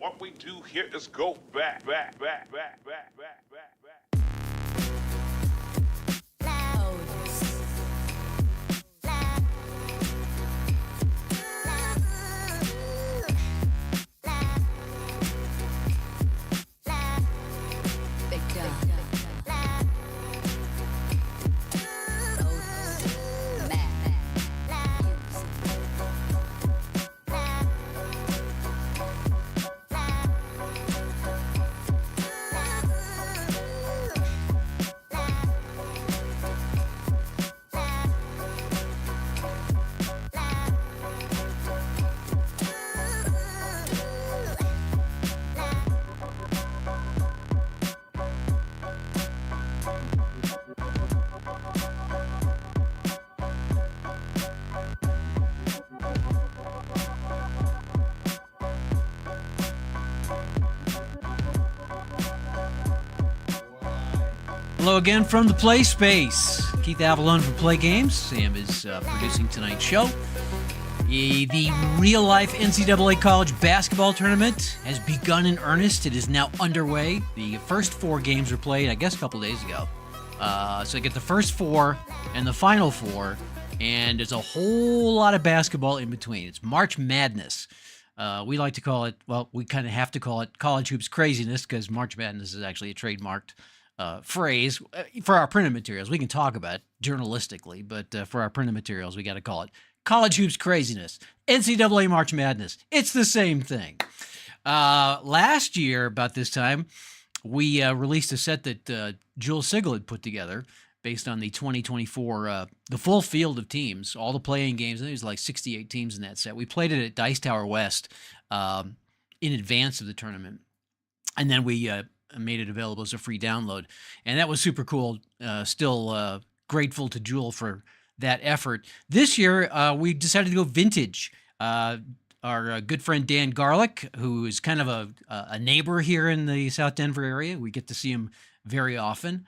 What we do here is go back. Hello again from the Play Space. Keith Avalone from Play Games. Sam is producing tonight's show. The real-life NCAA college basketball tournament has begun in earnest. It is now underway. The first 4 games were played, I guess, a couple days ago. So I get the first 4 and the final 4, and there's a whole lot of basketball in between. It's March Madness. We like to call it, well, we kind of have to call it college hoops craziness because March Madness is actually a trademarked phrase for our printed materials. We can talk about it journalistically, but for our printed materials, we got to call it college hoops craziness. NCAA March Madness. It's the same thing. Last year, about this time, we released a set that Jules Sigel had put together based on the 2024, the full field of teams, all the playing games. I think it was like 68 teams in that set. We played it at Dice Tower West in advance of the tournament. And then we made it available as a free download. And that was super cool. Still grateful to Jewel for that effort. This year, we decided to go vintage. Our good friend Dan Garlick, who is kind of a neighbor here in the South Denver area, we get to see him very often.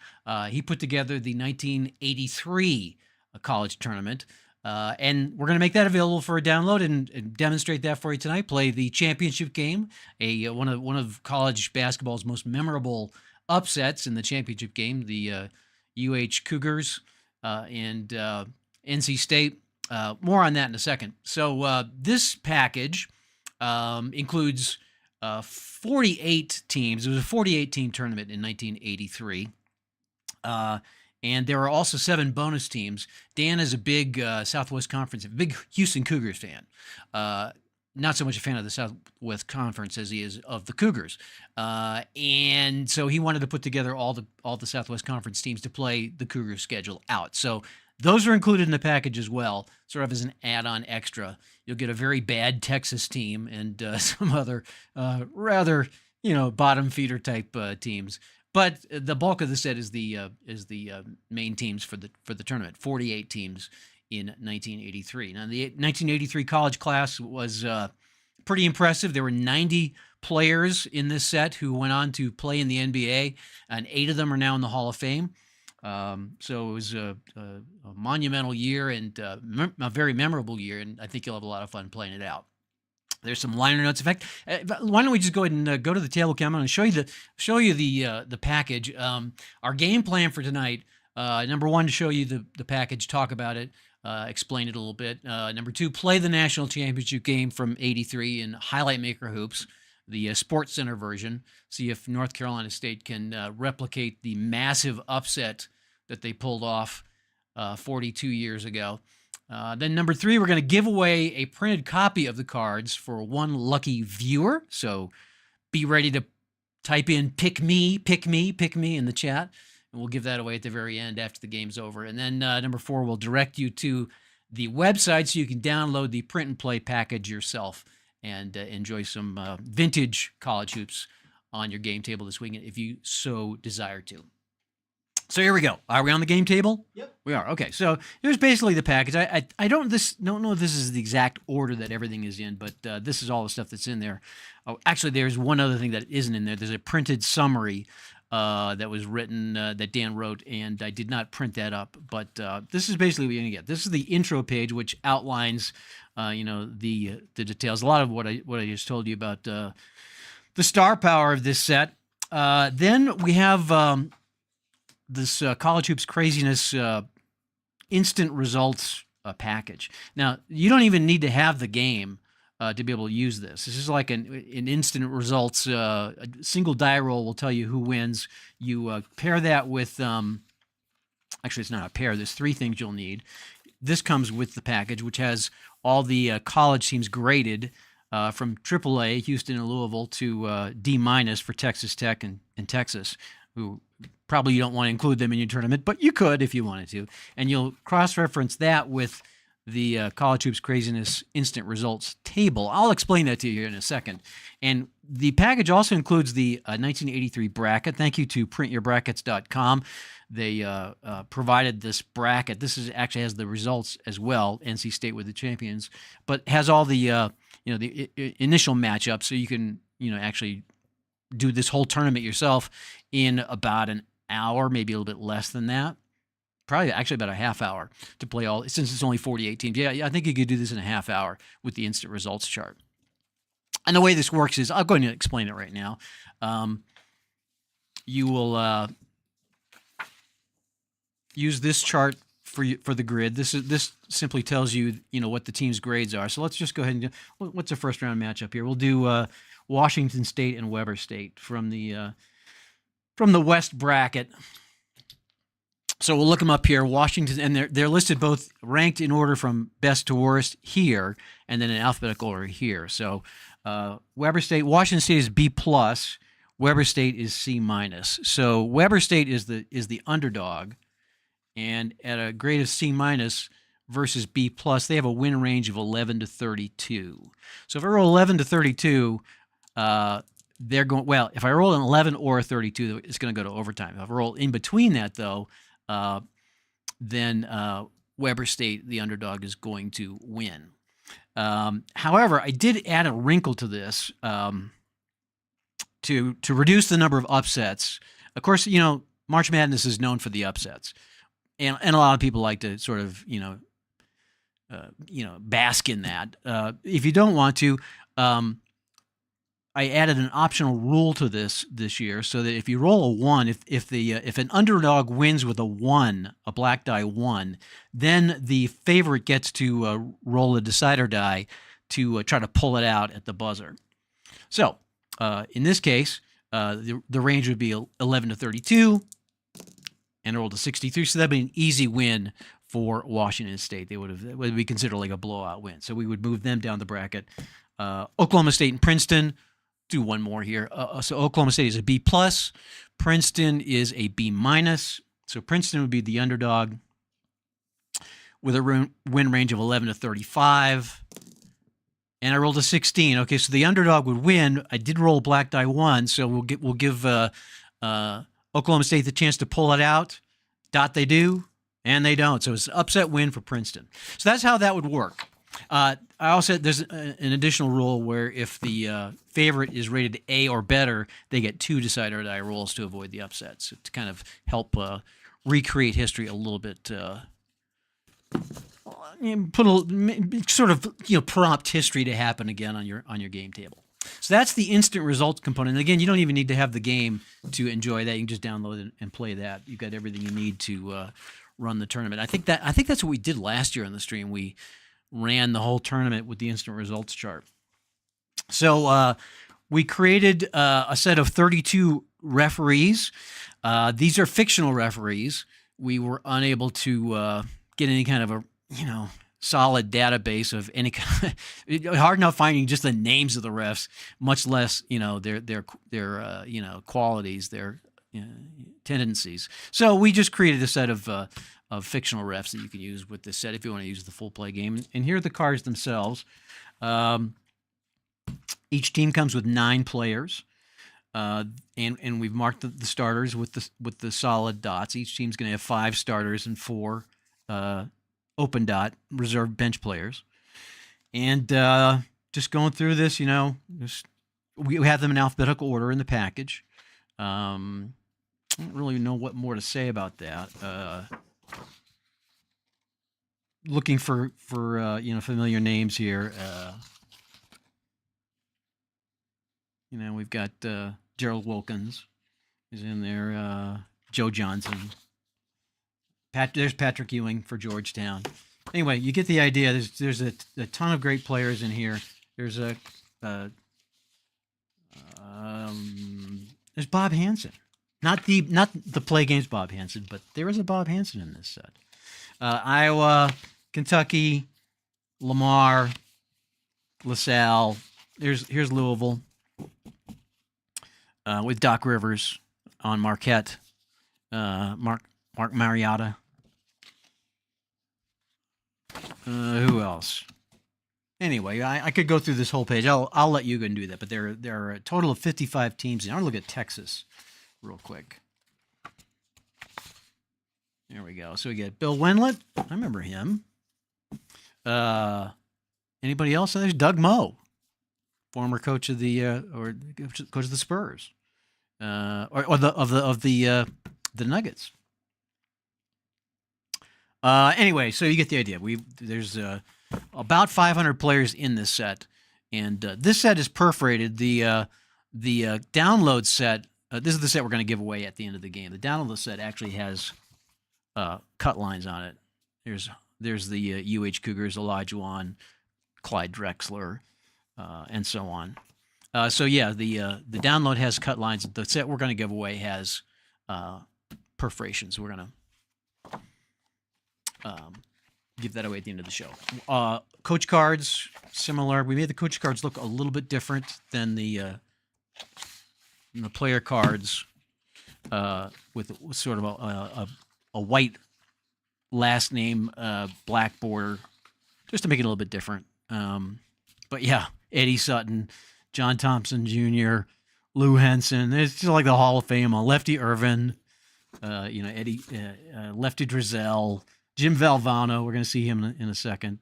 He put together the 1983 college tournament. And we're going to make that available for a download and demonstrate that for you tonight. Play the championship game, one of college basketball's most memorable upsets in the championship game, the UH Cougars and NC State. More on that in a second. So this package includes 48 teams. It was a 48-team tournament in 1983. And there are also 7 bonus teams. Dan is a big Southwest Conference, a big Houston Cougars fan. Not so much a fan of the Southwest Conference as he is of the Cougars. And so he wanted to put together all the Southwest Conference teams to play the Cougars schedule out. So those are included in the package as well, sort of as an add-on extra. You'll get a very bad Texas team and some other rather, bottom feeder type teams. But the bulk of the set is the main teams for the tournament. 48 teams in 1983. Now the 1983 college class was pretty impressive. There were 90 players in this set who went on to play in the NBA, and 8 of them are now in the Hall of Fame. So it was a monumental year and a very memorable year, and I think you'll have a lot of fun playing it out. There's some liner notes. In fact, why don't we just go ahead and go to the table camera and show you the package. Our game plan for tonight. Number 1, to show you the package, talk about it, explain it a little bit. Number 2, play the national championship game from '83 in Highlight Maker Hoops, the Sports Center version. See if North Carolina State can replicate the massive upset that they pulled off 42 years ago. Then number 3, we're going to give away a printed copy of the cards for one lucky viewer. So be ready to type in pick me in the chat, and we'll give that away at the very end after the game's over. And then number 4, we'll direct you to the website so you can download the print and play package yourself and enjoy some vintage college hoops on your game table this weekend if you so desire to. So here we go. Are we on the game table? Yep. We are. Okay. So here's basically the package. I don't know if this is the exact order that everything is in, but this is all the stuff that's in there. Oh, actually, there's one other thing that isn't in there. There's a printed summary that was written that Dan wrote, and I did not print that up. But this is basically what you're gonna get. This is the intro page, which outlines, the details. A lot of what I just told you about. the star power of this set. Then we have this College Hoops Craziness instant results package. Now, you don't even need to have the game to be able to use this. This is like an instant results. A single die roll will tell you who wins. You pair that with, actually, it's not a pair. There's 3 things you'll need. This comes with the package, which has all the college teams graded from AAA, Houston and Louisville, to D- for Texas Tech and Texas, who probably you don't want to include them in your tournament, but you could if you wanted to. And you'll cross-reference that with the College Hoops Craziness instant results table. I'll explain that to you in a second. And the package also includes the 1983 bracket. Thank you to printyourbrackets.com. They provided this bracket. This is actually has the results as well. NC State with the champions, but has all the the initial matchups, so you can actually do this whole tournament yourself in about an hour, maybe a little bit less than that. Probably actually about a half hour to play all, since it's only 48 teams. Yeah, I think you could do this in a half hour with the instant results chart. And the way this works is, I'll go ahead and explain it right now. You will use this chart for the grid. This simply tells you what the team's grades are. So let's just go ahead and do, what's the first round matchup here? We'll do Washington State and Weber State from the West bracket. So we'll look them up here. Washington, and they're listed both ranked in order from best to worst here, and then in alphabetical order here. So Weber State, Washington State is B+, Weber State is C-. So Weber State is the underdog, and at a grade of C- versus B+, they have a win range of 11 to 32. So if I roll 11 to 32, they're going, well, if I roll an 11 or a 32, it's going to go to overtime. If I roll in between that, though, then Weber State, the underdog, is going to win. However, I did add a wrinkle to this to reduce the number of upsets. Of course, March Madness is known for the upsets, and a lot of people like to sort of bask in that. If you don't want to, I added an optional rule to this year, so that if you roll a 1, if an underdog wins with a 1, a black die 1, then the favorite gets to roll a decider die to try to pull it out at the buzzer. So in this case, the range would be 11 to 32, and roll to 63. So that'd be an easy win for Washington State. It would be considered like a blowout win. So we would move them down the bracket. Oklahoma State and Princeton. Do one more here. So Oklahoma State is a B+, Princeton is a B-. So Princeton would be the underdog with a win range of 11 to 35. And I rolled a 16. Okay, so the underdog would win. I did roll a black die 1, so we'll give Oklahoma State the chance to pull it out. They do, and they don't. So it's an upset win for Princeton. So that's how that would work. I also, there's an additional rule where if the favorite is rated A or better, they get 2 decider die rolls to avoid the upsets, to kind of help recreate history a little bit, put a sort of prompt history to happen again on your game table. So that's the instant results component. And again, you don't even need to have the game to enjoy that. You can just download it and play that. You've got everything you need to run the tournament. I think that's what we did last year on the stream. We ran the whole tournament with the instant results chart. So we created a set of 32 referees. These are fictional referees. We were unable to get any kind of a solid database of any kind. Hard enough finding just the names of the refs, much less their qualities, their tendencies. So we just created a set of fictional refs that you can use with this set if you want to use the full play game. And here are the cards themselves. Each team comes with 9 players, and we've marked the starters with the solid dots. Each team's going to have 5 starters and 4 open dot reserve bench players. And just going through this, we have them in alphabetical order in the package. I don't really know what more to say about that. Looking for familiar names here. You know, we've got Gerald Wilkins is in there. Joe Johnson. There's Patrick Ewing for Georgetown. Anyway, you get the idea. There's a ton of great players in here. There's there's Bob Hansen. Not the Play Games Bob Hansen, but there is a Bob Hansen in this set. Iowa, Kentucky, Lamar, LaSalle. Here's Louisville with Doc Rivers on Marquette. Mark Mariota. Who else? Anyway, I could go through this whole page. I'll let you go and do that. But there are a total of 55 teams. And I want to look at Texas real quick. There we go. So we get Bill Wendlandt. I remember him. Anybody else? There's Doug Moe, former coach of the coach of the Spurs, or the Nuggets. Anyway, so you get the idea. There's about 500 players in this set, and this set is perforated. The download set. This is the set we're going to give away at the end of the game. The download set actually has cut lines on it. There's the UH Cougars, Olajuwon, Clyde Drexler, and so on. So yeah, the download has cut lines. The set we're going to give away has perforations. We're going to give that away at the end of the show. Coach cards, similar. We made the coach cards look a little bit different than the player cards, with sort of a white last name, black border, just to make it a little bit different. But yeah, Eddie Sutton, John Thompson Jr., Lou Henson. It's just like the Hall of Fame. Lefty Irvin, Eddie, Lefty Drizel, Jim Valvano. We're going to see him in a second.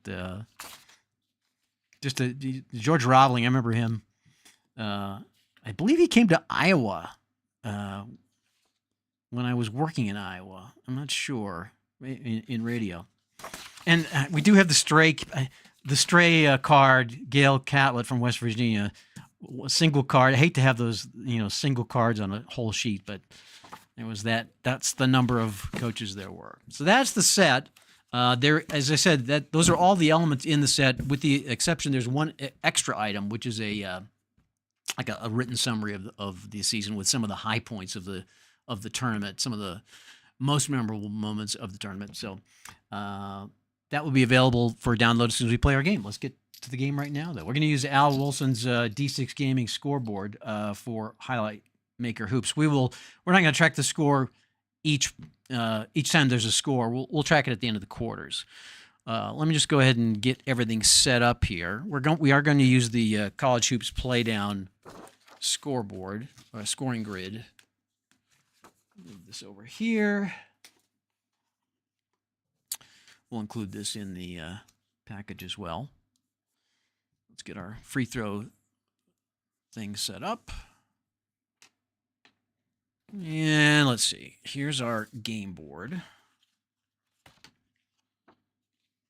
George Roebling. I remember him. I believe he came to Iowa when I was working in Iowa. I'm not sure in radio. And we do have the stray card, Gail Catlett from West Virginia, single card. I hate to have those single cards on a whole sheet, but it was that's the number of coaches there were. So that's the set. There, as I said, those are all the elements in the set, with the exception there's one extra item, which is a written summary of the season with some of the high points of the tournament, some of the most memorable moments of the tournament. So that will be available for download as soon as we play our game. Let's get to the game right now, though. We're going to use Al Wilson's D6 Gaming scoreboard for Highlight Maker Hoops. We're not going to track the score each time there's a score. We'll track it at the end of the quarters. Let me just go ahead and get everything set up here. We are going to use the College Hoops Playdown scoreboard, or scoring grid. Move this over here. We'll include this in the package as well. Let's get our free throw thing set up. And let's see. Here's our game board.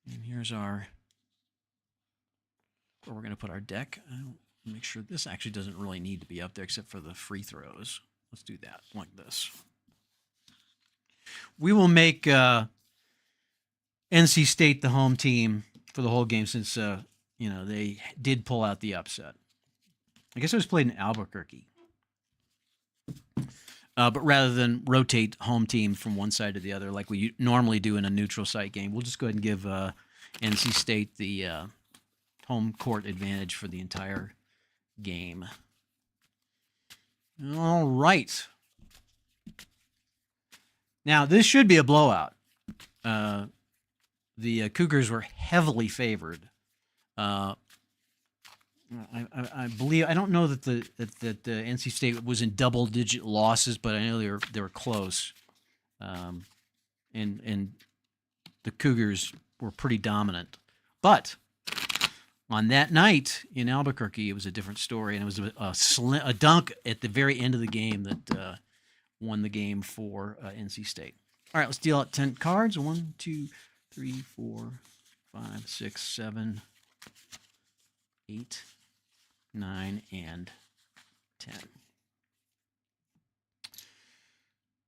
And here's where we're going to put our deck. I'll make sure this actually doesn't really need to be up there except for the free throws. Let's do that like this. We will make NC State the home team for the whole game since they did pull out the upset. I guess it was played in Albuquerque. But rather than rotate home team from one side to the other like we normally do in a neutral site game, we'll just go ahead and give NC State the home court advantage for the entire game. All right. Now, this should be a blowout. The Cougars were heavily favored. I believe, I don't know that the NC State was in double-digit losses, but I know they were close. And the Cougars were pretty dominant. But on that night in Albuquerque, it was a different story, and it was a dunk at the very end of the game that won the game for NC State. All right, let's deal out 10 cards. 1, 2, 3, 4, 5, 6, 7, 8, 9, and 10.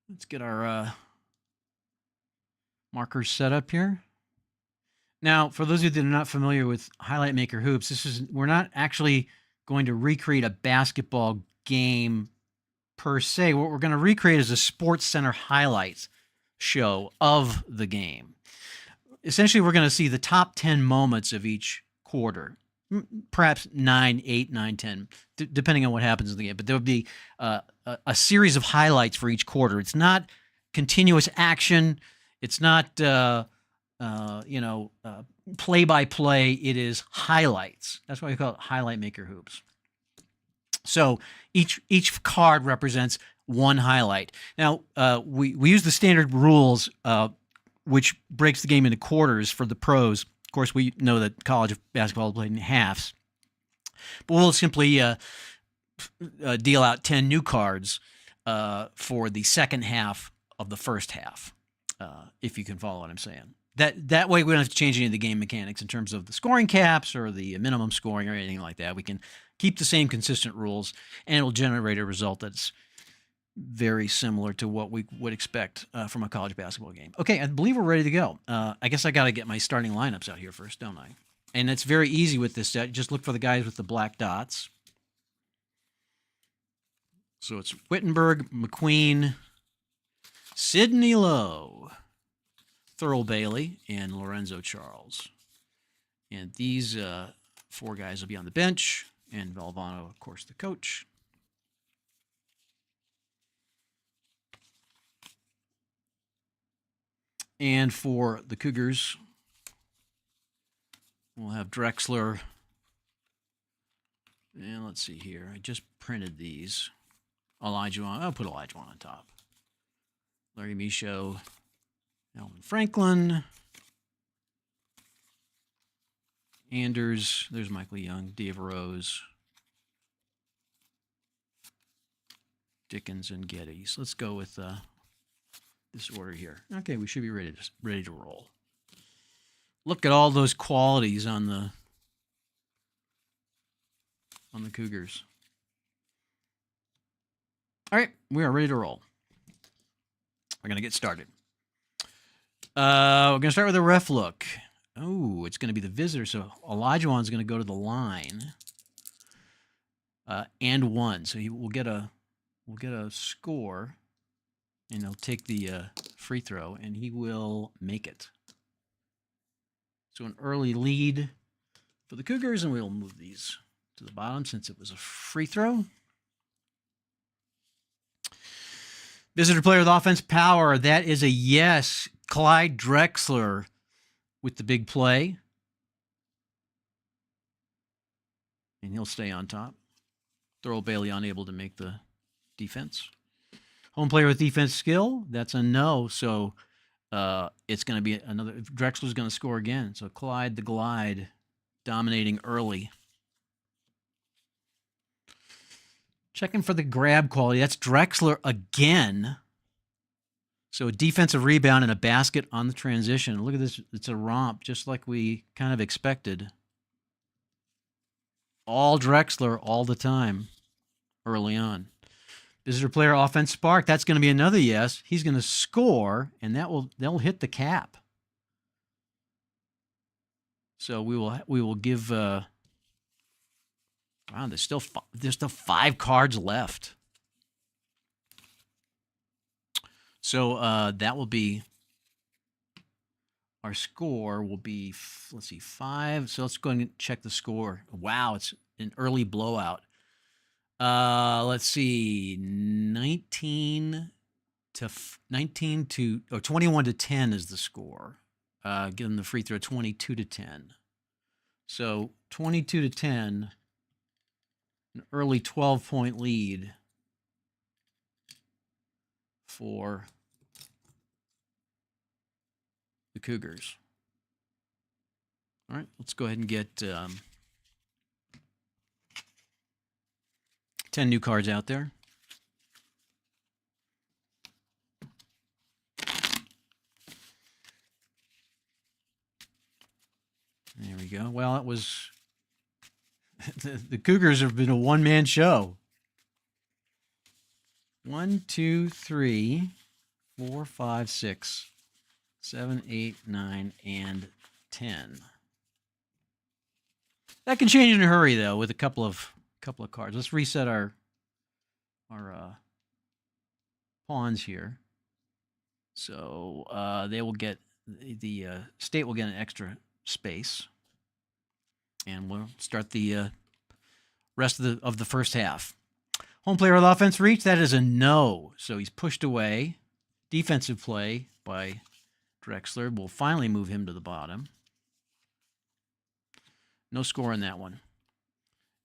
Let's get our markers set up here. Now, for those of you that are not familiar with Highlight Maker Hoops, we're not actually going to recreate a basketball game per se. What we're going to recreate is a Sports Center highlights show of the game. Essentially, we're going to see the top 10 moments of each quarter, perhaps 9, 8, 9, 10, depending on what happens in the game. But there will be a series of highlights for each quarter. It's not continuous action. It's not play-by-play. It is highlights. That's why we call it Highlight Maker Hoops. So each card represents one highlight. Now, we use the standard rules, which breaks the game into quarters for the pros. Of course, we know that college basketball is played in halves. But we'll simply deal out 10 new cards for the second half of the first half, if you can follow what I'm saying. That way we don't have to change any of the game mechanics in terms of the scoring caps or the minimum scoring or anything like that. We can keep the same consistent rules, and it'll generate a result that's very similar to what we would expect from a college basketball game. Okay, I believe we're ready to go. I guess I got to get my starting lineups out here first, don't I? And it's very easy with this set. Just look for the guys with the black dots. So it's Wittenberg, McQueen, Sidney Lowe, Thurl Bailey, and Lorenzo Charles. And these 4 guys will be on the bench, and Valvano, of course, the coach. And for the Cougars, we'll have Drexler. And let's see here. I just printed these. Olajuwon. I'll put Olajuwon on top. Larry Michaud. Alvin Franklin. Anders. There's Michael Young. Dave Rose. Dickens and Getty. So let's go with this order here. Okay, we should be ready to roll. Look at all those qualities on the Cougars. All right, we are ready to roll. We're going to get started. We're going to start with a ref look. Oh, it's going to be the visitor, so Olajuwon's going to go to the line. And 1, so we'll get a score, and he'll take the free throw, and he will make it. So an early lead for the Cougars, and we'll move these to the bottom since it was a free throw. Visitor player with offense power, that is a yes. Clyde Drexler with the big play. And he'll stay on top. Thurl Bailey unable to make the defense. Home player with defense skill, that's a no. So it's going to be another. Drexler's going to score again. So Clyde the Glide dominating early. Checking for the grab quality. That's Drexler again. So a defensive rebound and a basket on the transition. Look at this. It's a romp, just like we kind of expected. All Drexler all the time early on. Visitor player offense spark. That's going to be another yes. He's going to score, and they'll hit the cap. So we will give. Wow, there's still 5 cards left. So that will be our score. Will be, let's see, 5. So let's go and check the score. Wow, it's an early blowout. Let's see, 21 to 10 is the score. Given the free throw, 22 to 10. So 22 to 10. An early 12-point lead for the Cougars. All right, let's go ahead and get 10 new cards out there. There we go. Well, it was... The Cougars have been a one-man show. 1, 2, 3, 4, 5, 6, 7, 8, 9, and 10. That can change in a hurry, though, with a couple of cards. Let's reset our pawns here. So they will get the state will get an extra space, and we'll start the rest of the first half. Home player of the offense reach, that is a no. So he's pushed away. Defensive play by Drexler will finally move him to the bottom. No score in that one.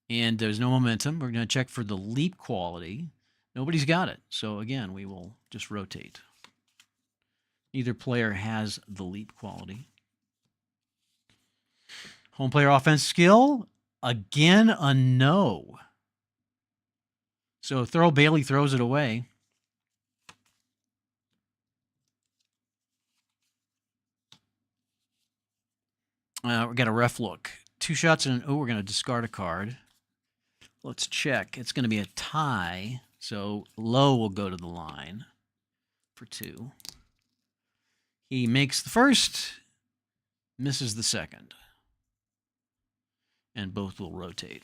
And there's no momentum. We're going to check for the leap quality. Nobody's got it. So again, we will just rotate. Neither player has the leap quality. Home player offense skill, again, a no. So Thurl Bailey throws it away. We got a ref look. 2 shots and we're going to discard a card. Let's check. It's going to be a tie. So Lowe will go to the line for 2. He makes the first, misses the second. And both will rotate.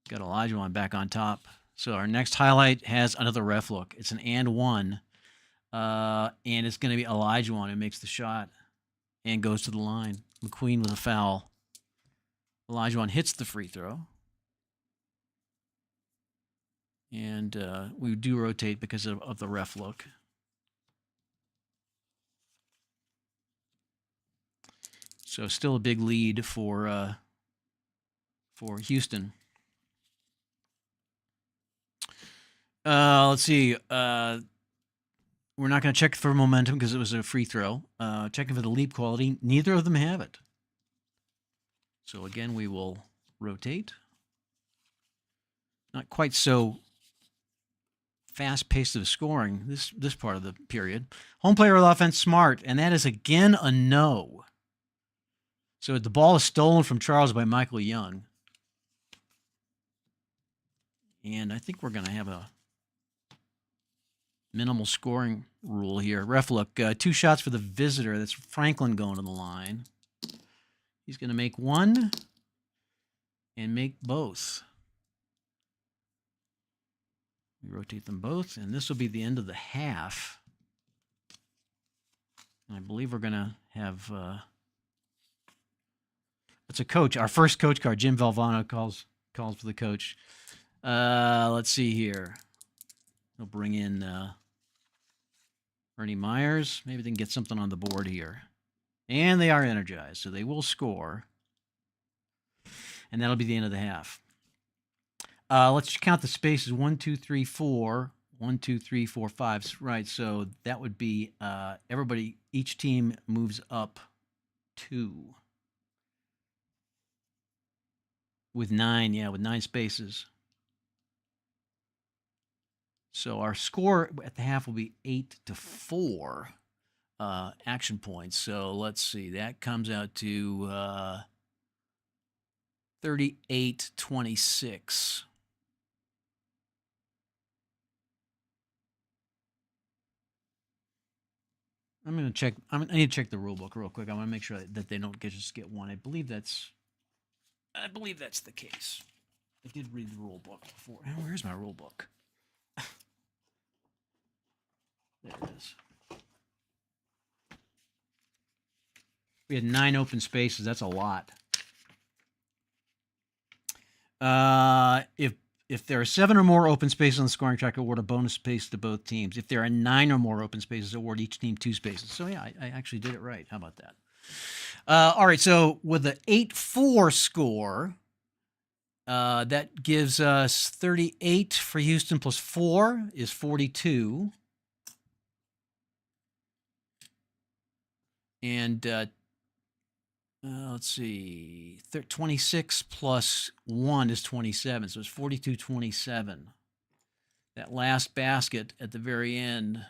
Got Olajuwon back on top. So our next highlight has another ref look. It's an and 1. And it's going to be Olajuwon who makes the shot and goes to the line. McQueen with a foul. Olajuwon hits the free throw. And we do rotate because of the ref look. So still a big lead for Houston. Let's see. We're not going to check for momentum because it was a free throw. Checking for the leap quality. Neither of them have it. So again, we will rotate. Not quite so fast pace of scoring this part of the period. Home player of offense, Smart, and that is again a no. So the ball is stolen from Charles by Michael Young. And I think we're going to have a minimal scoring rule here. Ref look, 2 shots for the visitor. That's Franklin going to the line. He's going to make 1 and make both. We rotate them both, and this will be the end of the half. And I believe we're going to have... it's a coach. Our first coach card. Jim Valvano calls for the coach. Let's see here. He'll bring in Ernie Myers. Maybe they can get something on the board here. And they are energized, so they will score. And that'll be the end of the half. Let's count the spaces. 1, 2, 3, 4. 1, 2, 3, 4, 5. Right, so that would be everybody, each team moves up 2. With 9, with 9 spaces. So our score at the half will be 8-4 action points. So let's see. That comes out to 38-26. I'm going to check. I need to check the rule book real quick. I want to make sure that they don't just get 1. I believe that's the case. I did read the rule book before. Oh, where's my rule book? There it is. We had 9 open spaces. That's a lot. If there are 7 or more open spaces on the scoring track, award a bonus space to both teams. If there are 9 or more open spaces, award each team 2 spaces. So yeah, I actually did it right. How about that? All right, so with an 8-4 score, that gives us 38 for Houston plus 4 is 42. And let's see, 26 plus 1 is 27, so it's 42-27. That last basket at the very end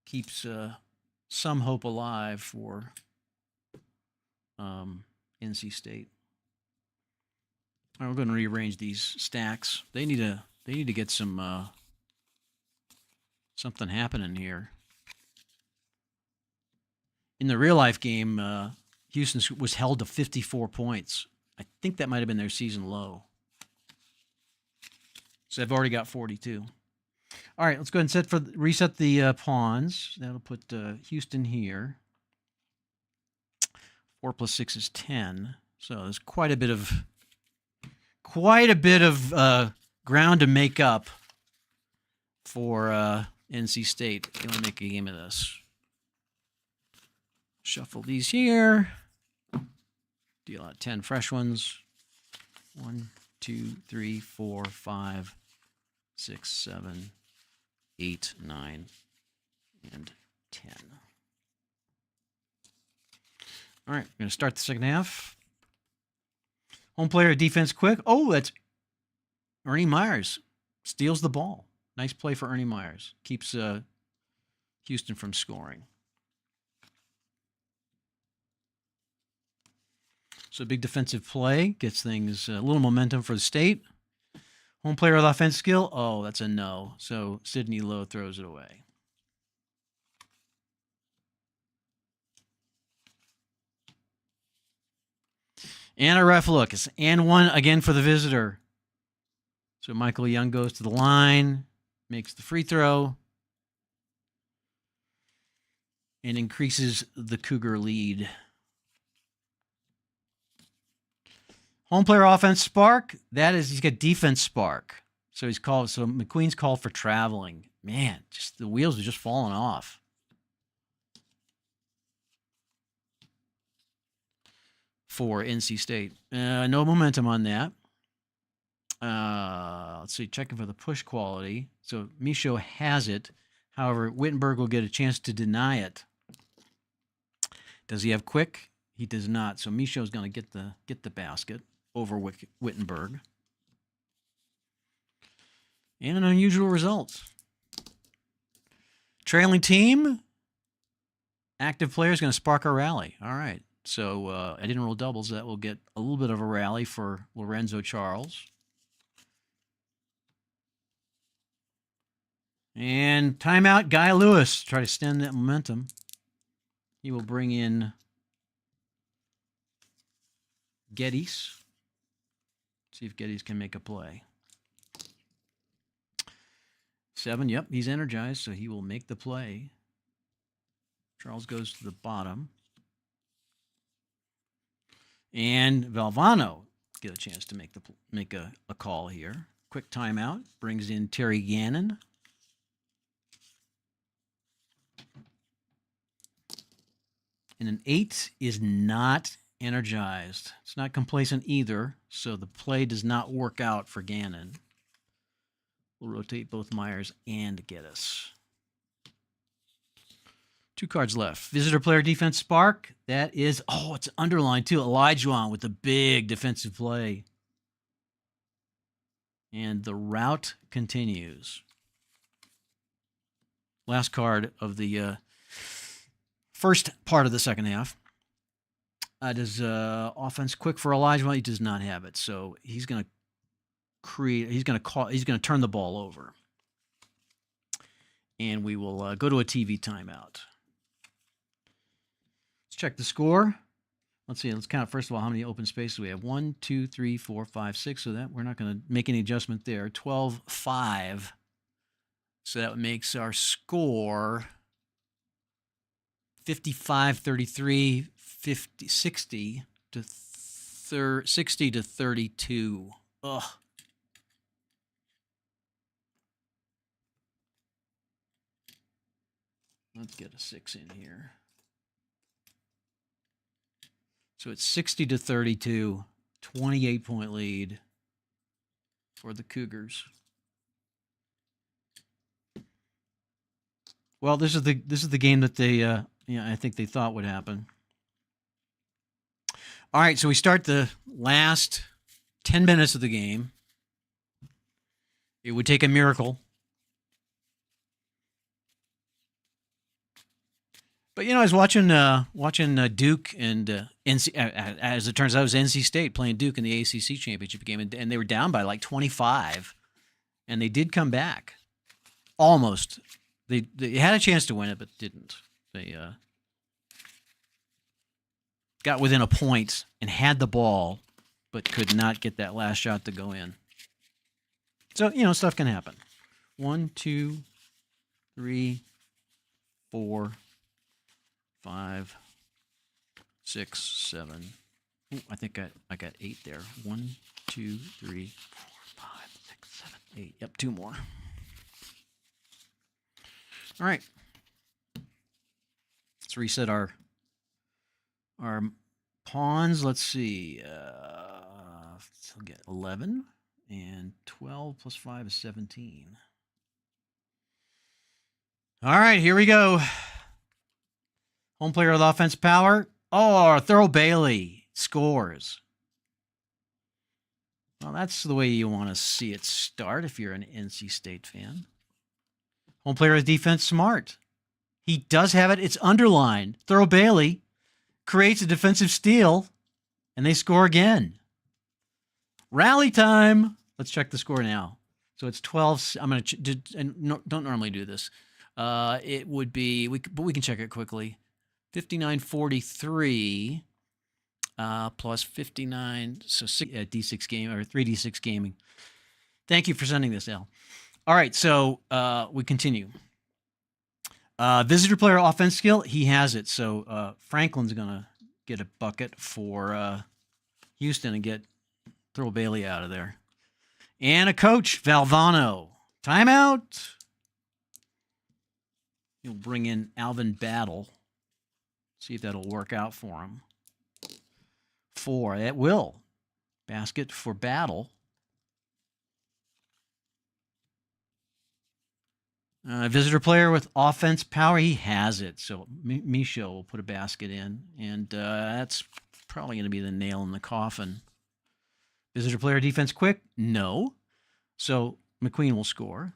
keeps some hope alive for NC State. All right, we're going to rearrange these stacks. They need to get some something happening here. In the real life game, Houston was held to 54 points. I think that might have been their season low. So they've already got 42. All right, let's go ahead and reset the pawns. That'll put Houston here. 4 plus 6 is 10. So there's quite a bit of ground to make up for NC State. They want to make a game of this. Shuffle these here. Deal out 10 fresh ones. 1, 2, 3, 4, 5, 6, 7, 8, 9, and 10. All right, we're going to start the second half. Home player defense quick. Oh, that's Ernie Myers. Steals the ball. Nice play for Ernie Myers. Keeps Houston from scoring. So big defensive play. Gets things a little momentum for the State. Home player with offense skill. Oh, that's a no. So Sidney Lowe throws it away. And a ref look. It's and one again for the visitor. So Michael Young goes to the line, makes the free throw, and increases the Cougar lead. Home player offense spark. That is, he's got defense spark. So McQueen's called for traveling. Man, just the wheels are just falling off. For NC State. No momentum on that. Let's see, checking for the push quality. So Michaud has it. However, Wittenberg will get a chance to deny it. Does he have quick? He does not. So Michaud's going to get the basket over Wittenberg. And an unusual result. Trailing team. Active player is going to spark our rally. All right. So I didn't roll doubles. That will get a little bit of a rally for Lorenzo Charles. And timeout, Guy Lewis. Try to extend that momentum. He will bring in Geddes. See if Geddes can make a play. 7, yep, he's energized, so he will make the play. Charles goes to the bottom. And Valvano get a chance to make a call here. Quick timeout. Brings in Terry Gannon. And an 8 is not energized. It's not complacent either, so the play does not work out for Gannon. We'll rotate both Myers and Geddes. 2 cards left. Visitor player defense spark. That is, it's underlined too. Elijah with the big defensive play. And the rout continues. Last card of the first part of the second half. Does offense quick for Elijah? He does not have it, so he's going to create. He's going to turn the ball over, and we will go to a TV timeout. Let's check the score. Let's see. Let's count first of all how many open spaces we have. 1, 2, 3, 4, 5, 6. So that we're not going to make any adjustment there. 12-5. So that makes our score 55-33, 60 to 32. Ugh. Let's get a 6 in here. So it's 60 to 32, 28-point lead for the Cougars. Well, this is the game that they I think they thought would happen. All right, so we start the last 10 minutes of the game. It would take a miracle. But I was watching Duke and NC. As it turns out, it was NC State playing Duke in the ACC championship game, and they were down by like 25, and they did come back, almost. They had a chance to win it, but didn't. They got within a point and had the ball, but could not get that last shot to go in. So stuff can happen. 1, 2, 3, 4, 5, 6, 7. Ooh, I think I got 8 there. 1, 2, 3, 4, 5, 6, 7, 8. Yep, 2 more. All right. Let's reset our pawns. Let's see. I'll get 11, and 12 plus 5 is 17. All right, here we go. Home player with offensive power. Oh, Thurl Bailey scores. Well, that's the way you want to see it start if you're an NC State fan. Home player with defense, Smart. He does have it. It's underlined. Thurl Bailey creates a defensive steal, and they score again. Rally time. Let's check the score now. So it's 12. I'm going to don't normally do this. It would be, but we can check it quickly. 59-43 plus 59, so D6 game or 3D6 gaming. Thank you for sending this, Al. All right, so we continue. Visitor player offense skill, he has it. So Franklin's going to get a bucket for Houston and get Thurl Bailey out of there. And a coach, Valvano. Timeout. He'll bring in Alvin Battle. See if that'll work out for him. 4. It will. Basket for Battle. Visitor player with offense power. He has it. So Micho will put a basket in. And that's probably going to be the nail in the coffin. Visitor player defense quick? No. So McQueen will score.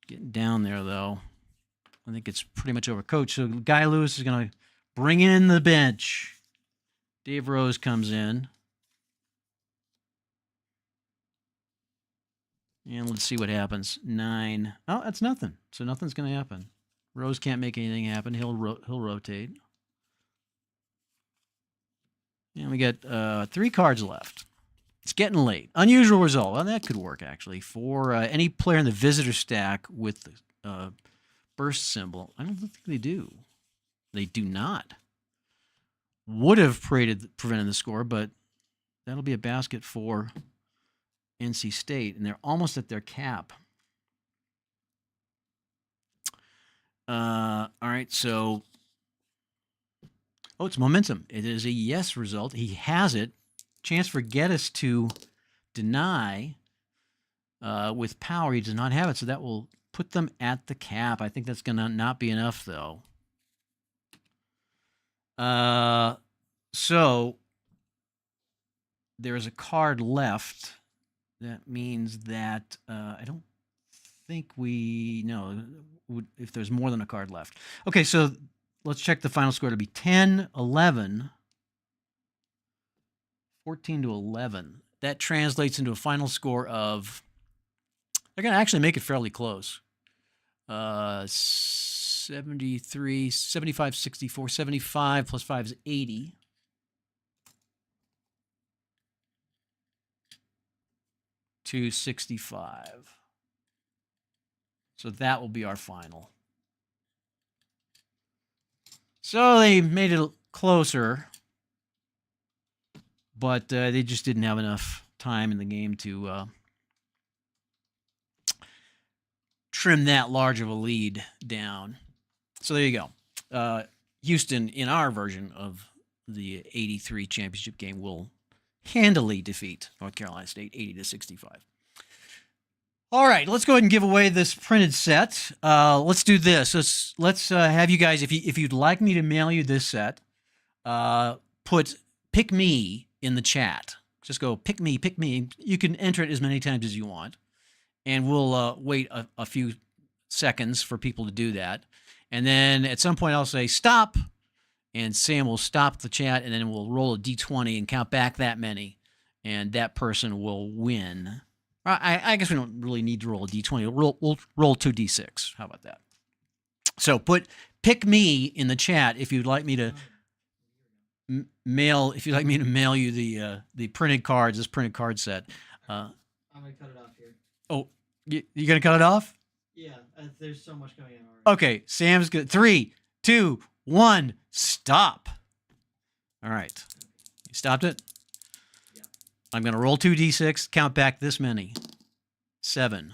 Getting down there, though. I think it's pretty much over. Coach, so Guy Lewis is going to bring in the bench. Dave Rose comes in. And let's see what happens. 9. Oh, that's nothing. So nothing's going to happen. Rose can't make anything happen. He'll rotate. And we got 3 cards left. It's getting late. Unusual result. Well, that could work, actually. For any player in the visitor stack with the burst symbol. I don't think they do. They do not. Would have prevented the score, but that'll be a basket for NC State, and they're almost at their cap. All right, so... Oh, it's momentum. It is a yes result. He has it. Chance for Geddes to deny with power. He does not have it, so that will put them at the cap. I think that's going to not be enough, though. So there is a card left. That means that I don't think we know if there's more than a card left. Okay, so let's check the final score. It'll be 10-11. 14-11. That translates into a final score of, they're going to actually make it fairly close. 73, 75, 64, 75 plus 5 is 80. To 65. So that will be our final. So they made it closer, but they just didn't have enough time in the game to trim that large of a lead down. So there you go. Houston, in our version of the 83 championship game, will handily defeat North Carolina State 80-65. All right, let's go ahead and give away this printed set. Let's do this. Let's have you guys, if you'd like me to mail you this set, put "pick me" in the chat. Just go pick me, pick me. You can enter it as many times as you want, and we'll wait a few seconds for people to do that. And then at some point I'll say stop, and Sam will stop the chat, and then we'll roll a d20 and count back that many, and that person will win. I guess we don't really need to roll a d20. We'll roll 2d6. How about that? So pick me in the chat if you'd like me to mail you the printed cards, this printed card set. I'm gonna cut it off here. Oh, you gonna cut it off? Yeah, there's so much going on already. Okay, Sam's good. 3, 2, 1, stop. All right, you stopped it. Yeah. I'm gonna roll 2d6, count back this many. 7.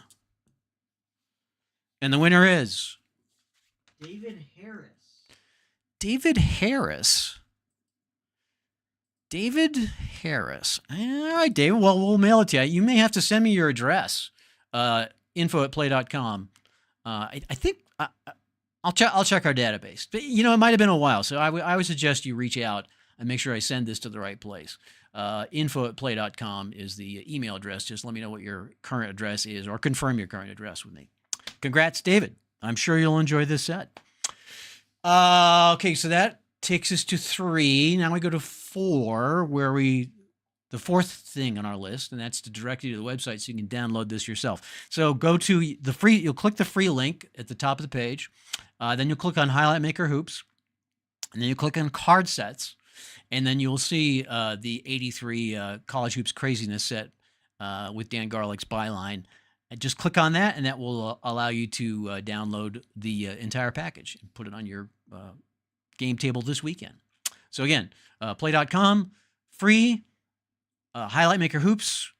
And the winner is David Harris. David Harris. David Harris. All right, David. Well, we'll mail it to you. You may have to send me your address. Info@play.com. I think I'll check our database. But, it might have been a while, so I would suggest you reach out and make sure I send this to the right place. Info@play.com is the email address. Just let me know what your current address is, or confirm your current address with me. Congrats, David. I'm sure you'll enjoy this set. Okay, so that takes us to 3. Now we go to 4, where the fourth thing on our list, and that's to direct you to the website so you can download this yourself. So go to you'll click the free link at the top of the page. Then you'll click on Highlight Maker Hoops, and then you click on Card Sets, and then you'll see the 83 College Hoops Craziness set with Dan Garlick's byline. And just click on that, and that will allow you to download the entire package and put it on your game table this weekend. So again, play.com, free, Highlight Maker Hoops,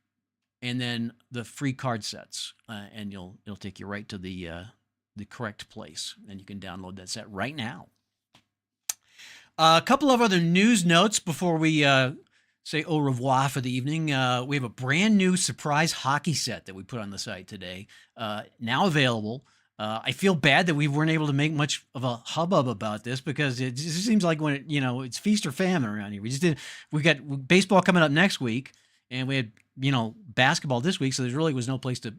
and then the free card sets, and it'll take you right to the correct place, and you can download that set right now. A couple of other news notes before we say au revoir for the evening. We have a brand new surprise hockey set that we put on the site today, now available. I feel bad that we weren't able to make much of a hubbub about this, because it just seems like when it's feast or famine around here. We got baseball coming up next week, and we had basketball this week, so there really was no place to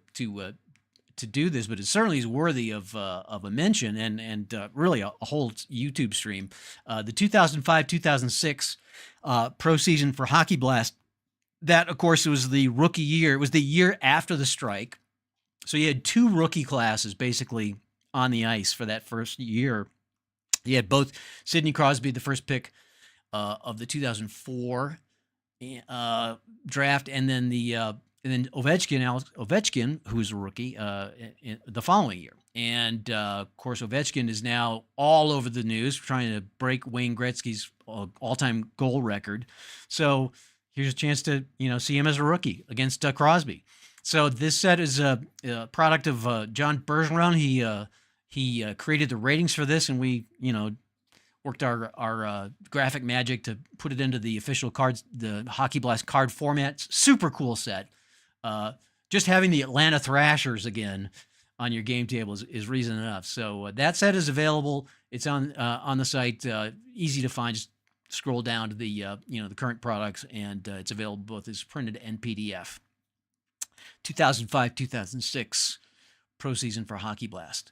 do this, but it certainly is worthy of a mention and really a whole YouTube stream. The 2005-2006 pro season for Hockey Blast. That, of course, was the rookie year. It was the year after the strike. So you had 2 rookie classes basically on the ice for that first year. You had both Sidney Crosby, the first pick of the 2004 draft, and then Ovechkin, who was a rookie the following year. And of course, Ovechkin is now all over the news, trying to break Wayne Gretzky's all-time goal record. So here's a chance to see him as a rookie against Crosby. So this set is a product of John Bergeron. He created the ratings for this, and we worked our graphic magic to put it into the official cards, the Hockey Blast card format. Super cool set. Just having the Atlanta Thrashers again on your game table is reason enough. So that set is available. It's on the site, easy to find. Just scroll down to the the current products, and it's available both as printed and PDF. 2005-2006 pro season for Hockey Blast.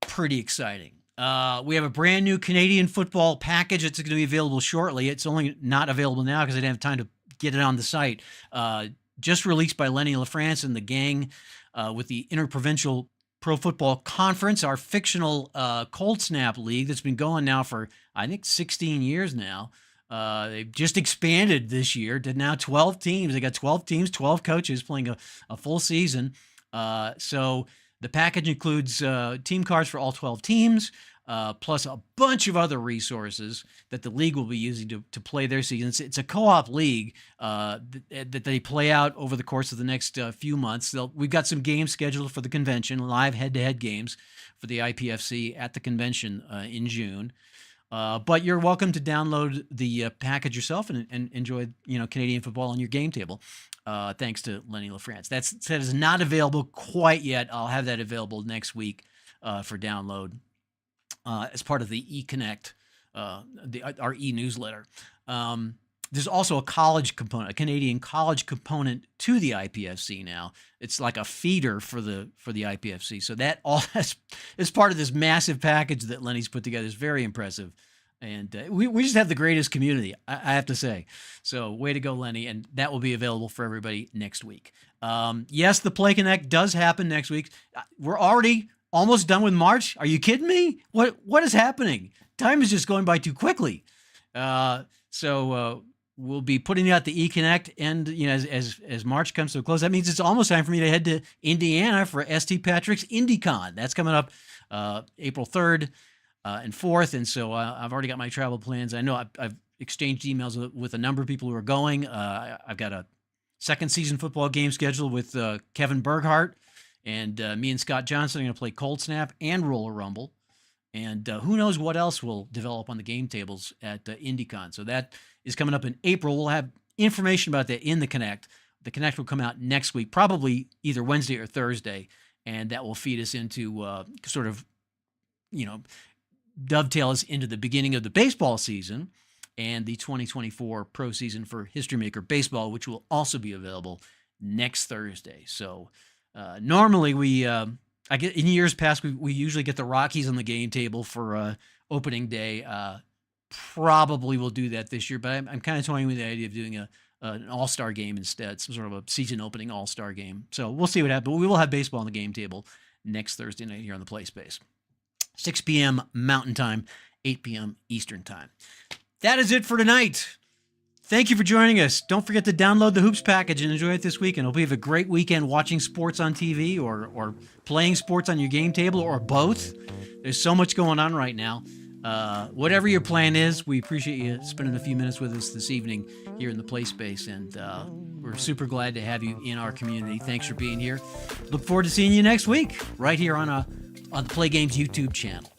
Pretty exciting. We have a brand new Canadian football package. It's going to be available shortly. It's only not available now because I didn't have time to get it on the site. Just released by Lenny LaFrance and the gang with the Interprovincial Pro Football Conference, our fictional cold snap league that's been going now for, I think, 16 years now. They've just expanded this year to now 12 teams. They got 12 teams, 12 coaches playing a full season. So the package includes team cards for all 12 teams, plus a bunch of other resources that the league will be using to play their seasons. It's a co-op league that they play out over the course of the next few months. We've got some games scheduled for the convention, live head-to-head games for the IPFC at the convention in June. But you're welcome to download the package yourself and enjoy Canadian football on your game table. Thanks to Lenny LaFrance. That is not available quite yet. I'll have that available next week for download as part of the eConnect, our e-newsletter. there's also a college component, a Canadian college component to the IPFC now. It's like a feeder for the IPFC. So that all is part of this massive package that Lenny's put together. It's very impressive. And we just have the greatest community, I have to say. So way to go, Lenny. And that will be available for everybody next week. Yes, the Play Connect does happen next week. We're already almost done with March. Are you kidding me? What is happening? Time is just going by too quickly. So we'll be putting out the eConnect, and as March comes to a close, that means it's almost time for me to head to Indiana for St. Patrick's IndyCon. That's coming up April 3rd and 4th, and so I've already got my travel plans. I know I've exchanged emails with a number of people who are going. I've got a second season football game scheduled with Kevin Burghardt, and me and Scott Johnson are going to play Cold Snap and Roller Rumble. And who knows what else will develop on the game tables at IndyCon. So that is coming up in April. We'll have information about that in the Connect. The Connect will come out next week, probably either Wednesday or Thursday, and that will feed us into dovetail us into the beginning of the baseball season and the 2024 pro season for History Maker Baseball, which will also be available next Thursday. So normally in years past, we usually get the Rockies on the game table for opening day. Probably will do that this year, but I'm kind of toying with the idea of doing an all-star game instead, some sort of a season opening all-star game. So we'll see what happens. But we will have baseball on the game table next Thursday night here on the Play Space. 6 p.m. Mountain Time, 8 p.m. Eastern Time. That is it for tonight. Thank you for joining us. Don't forget to download the Hoops package and enjoy it this weekend. Hope you have a great weekend watching sports on TV or playing sports on your game table or both. There's so much going on right now. Whatever your plan is, we appreciate you spending a few minutes with us this evening here in the Play Space, and we're super glad to have you in our community. Thanks for being here. Look forward to seeing you next week right here on the Play Games YouTube channel.